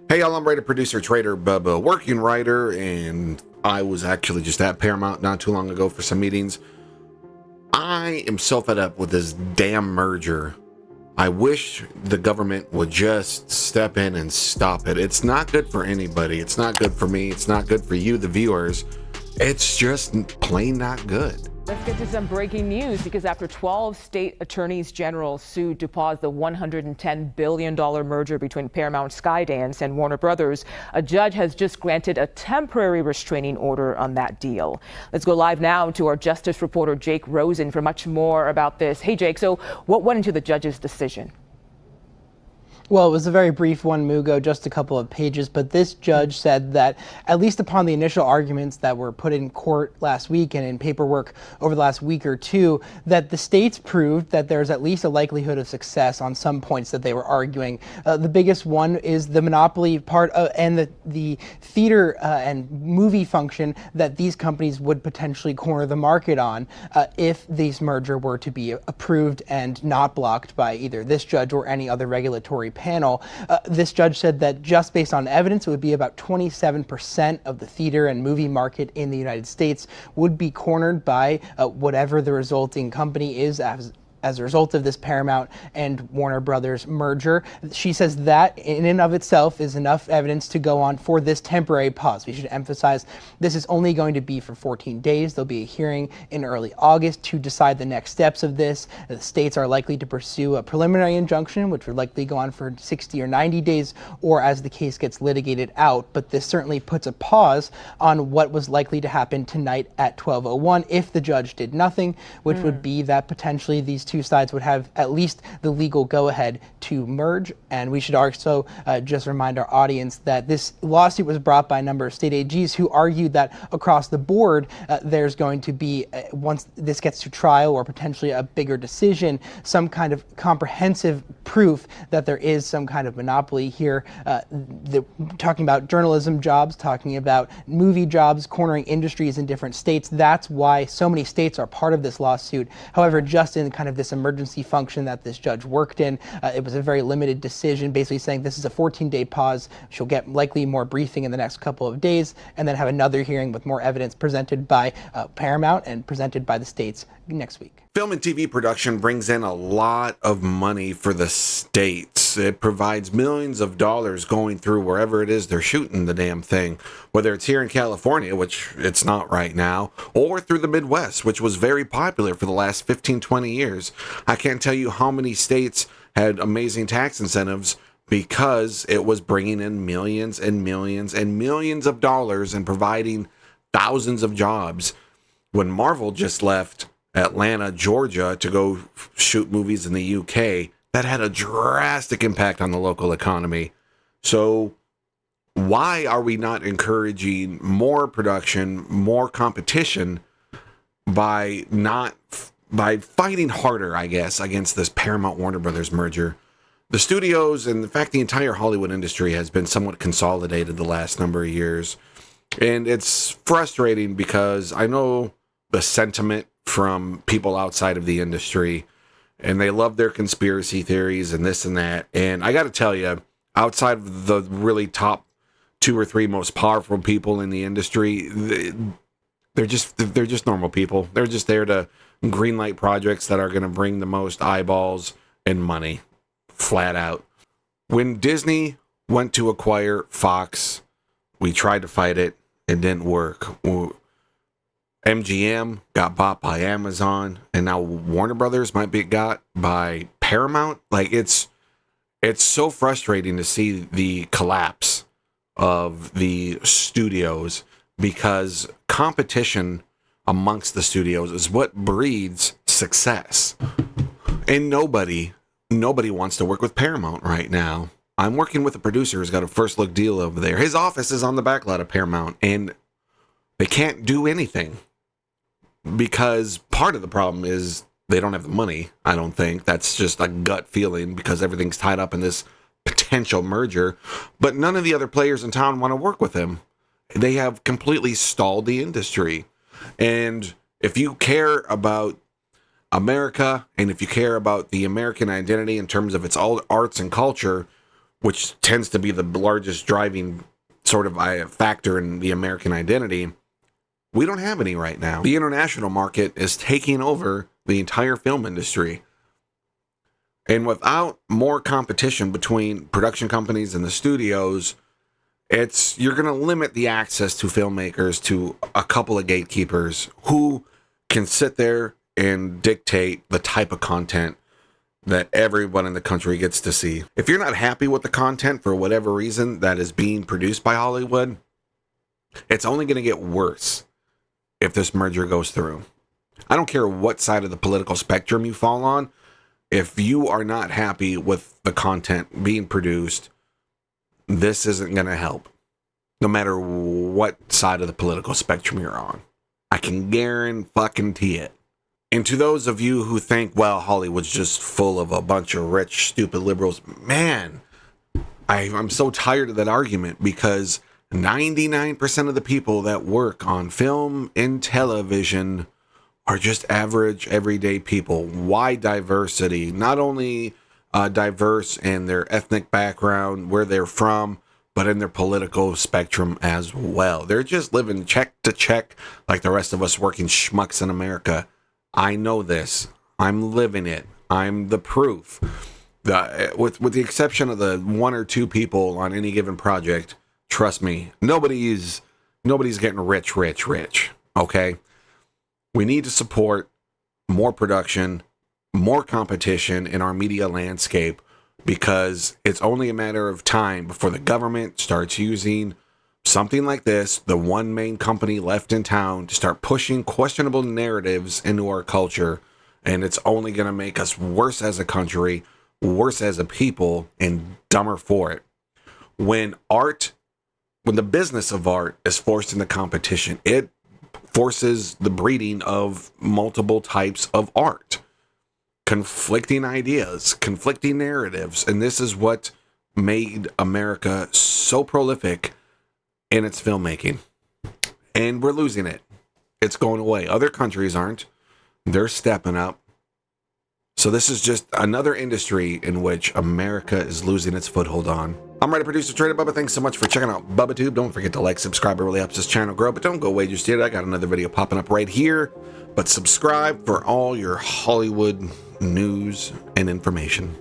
Hey, y'all, I'm writer, producer, trader, Bubba, working writer, and I was actually just at Paramount not too long ago for some meetings. I am so fed up with this damn merger. I wish the government would just step in and stop it. It's not good for anybody. It's not good for me. It's not good for you, the viewers. It's just plain not good. Let's get to some breaking news because after 12 state attorneys general sued to pause the $110 billion merger between Paramount Skydance and Warner Brothers, a judge has just granted a temporary restraining order on that deal. Let's go live now to our justice reporter Jake Rosen for much more about this. Hey, Jake, so what went into the judge's decision? Well, it was a very brief one, Mugo, just a couple of pages, but this judge said that at least upon the initial arguments that were put in court last week and in paperwork over the last week or two, that the states proved that there's at least a likelihood of success on some points that they were arguing. The biggest one is the monopoly part and the theater and movie function that these companies would potentially corner the market on if this merger were to be approved and not blocked by either this judge or any other regulatory panel. This judge said that just based on evidence, it would be about 27% of the theater and movie market in the United States would be cornered by whatever the resulting company is as a result of this Paramount and Warner Brothers merger. She says that in and of itself is enough evidence to go on for this temporary pause. We should emphasize this is only going to be for 14 days. There'll be a hearing in early August to decide the next steps of this. The states are likely to pursue a preliminary injunction, which would likely go on for 60 or 90 days, or as the case gets litigated out. But this certainly puts a pause on what was likely to happen tonight at 12:01 if the judge did nothing, which would be that potentially these two sides would have at least the legal go-ahead to merge. And we should also just remind our audience that this lawsuit was brought by a number of state AGs who argued that across the board there's going to be, once this gets to trial or potentially a bigger decision, some kind of comprehensive proof that there is some kind of monopoly here. Talking about journalism jobs, talking about movie jobs, cornering industries in different states. That's why so many states are part of this lawsuit. However, just in kind of this emergency function that this judge worked in, it was a very limited decision, basically saying this is a 14-day pause. She'll get likely more briefing in the next couple of days and then have another hearing with more evidence presented by Paramount and presented by the states next week. Film and TV production brings in a lot of money for the states. It provides millions of dollars going through wherever it is they're shooting the damn thing, whether it's here in California, which it's not right now, or through the Midwest, which was very popular for the last 15, 20 years. I can't tell you how many states had amazing tax incentives because it was bringing in millions and millions and millions of dollars and providing thousands of jobs. When Marvel just left Atlanta, Georgia to go shoot movies in the UK, that had a drastic impact on the local economy. So why are we not encouraging more production, more competition by fighting harder, I guess, against this Paramount Warner Brothers merger? The studios and in fact the entire Hollywood industry has been somewhat consolidated the last number of years. And it's frustrating because I know the sentiment from people outside of the industry, and they love their conspiracy theories and this and that. And I got to tell you, outside of the really top 2 or 3 most powerful people in the industry, they're just normal people. They're just there to greenlight projects that are going to bring the most eyeballs and money, flat out. When Disney went to acquire Fox, we tried to fight it. It didn't work. MGM got bought by Amazon, and now Warner Brothers might be got by Paramount. Like, it's so frustrating to see the collapse of the studios, because competition amongst the studios is what breeds success. And nobody wants to work with Paramount right now. I'm working with a producer who's got a first look deal over there. His office is on the back lot of Paramount, and they can't do anything because part of the problem is they don't have the money. I don't think that's just a gut feeling because everything's tied up in this potential merger, but none of the other players in town want to work with him. They have completely stalled the industry. And if you care about America and if you care about the American identity in terms of its all arts and culture, which tends to be the largest driving sort of factor in the American identity, we don't have any right now. The international market is taking over the entire film industry. And without more competition between production companies and the studios, you're going to limit the access to filmmakers to a couple of gatekeepers who can sit there and dictate the type of content that everyone in the country gets to see. If you're not happy with the content for whatever reason that is being produced by Hollywood, it's only going to get worse if this merger goes through. I don't care what side of the political spectrum you fall on. If you are not happy with the content being produced, this isn't going to help. No matter what side of the political spectrum you're on. I can guarantee it. And to those of you who think, well, Hollywood's just full of a bunch of rich, stupid liberals, man, I'm so tired of that argument, because 99% of the people that work on film and television are just average, everyday people. Why diversity? Not only diverse in their ethnic background, where they're from, but in their political spectrum as well. They're just living check to check like the rest of us working schmucks in America. I know this. I'm living it. I'm the proof. With the exception of the one or two people on any given project, trust me, nobody's getting rich, okay? We need to support more production, more competition in our media landscape, because it's only a matter of time before the government starts using something like this, the one main company left in town, to start pushing questionable narratives into our culture. And it's only going to make us worse as a country, worse as a people, and dumber for it. When the business of art is forced into competition, it forces the breeding of multiple types of art, conflicting ideas, conflicting narratives. And this is what made America so prolific in its filmmaking. And we're losing it. It's going away. Other countries aren't. They're stepping up. So this is just another industry in which America is losing its foothold on. I'm Writer Producer Trader Bubba. Thanks so much for checking out BubbaTube. Don't forget to like, subscribe. It really helps this channel grow. But don't go away just yet. I got another video popping up right here. But subscribe for all your Hollywood news and information.